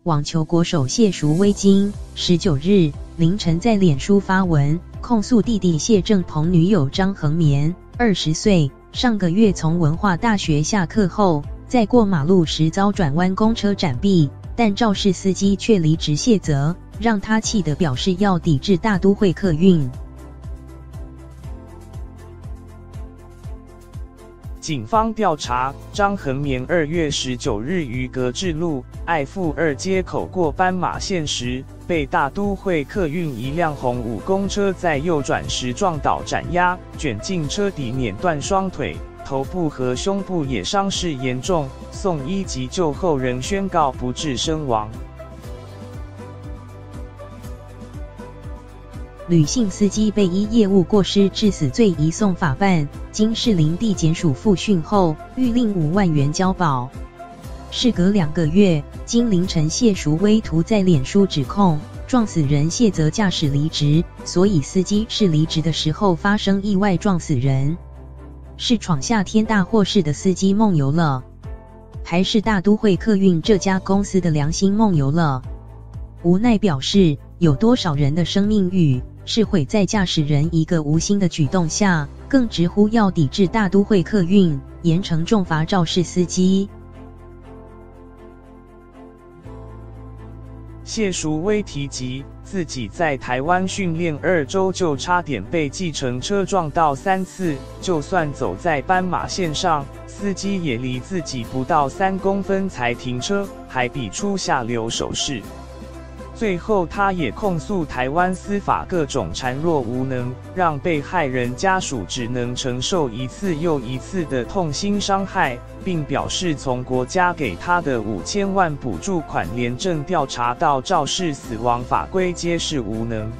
网球国手谢淑薇今19日凌晨在脸书发文，控诉弟弟谢正鹏女友张恒绵20岁，上个月从文化大学下课后，在过马路时遭转弯公车斩毙，但肇事司机却离职卸责，让他气得表示要抵制大都会客运。警方调查，张恒绵2月19日于格致路爱富2街口过斑马线时，被大都会客运一辆红5公车在右转时撞倒斩压，卷进车底碾断双腿，头部和胸部也伤势严重，送医急救后仍宣告不治身亡。吕姓司机被依业务过失致死罪移送法办，经士林地检署复讯后，预令5万元交保。事隔2个月，经凌晨谢淑薇图在脸书指控撞死人谢责驾驶离职，所以司机是离职的时候发生意外撞死人，是闯下天大祸事的司机梦游了，还是大都会客运这家公司的良心梦游了？无奈表示，有多少人的生命欲是毁在驾驶人一个无心的举动下，更直呼要抵制大都会客运，严惩重罚肇事司机。谢淑薇提及，自己在台湾训练2周就差点被计程车撞到3次，就算走在斑马线上，司机也离自己不到3公分才停车，还比出下流手势。最后，他也控诉台湾司法各种孱弱无能，让被害人家属只能承受一次又一次的痛心伤害，并表示从国家给他的5000万补助款廉政调查到肇事死亡法规皆是无能。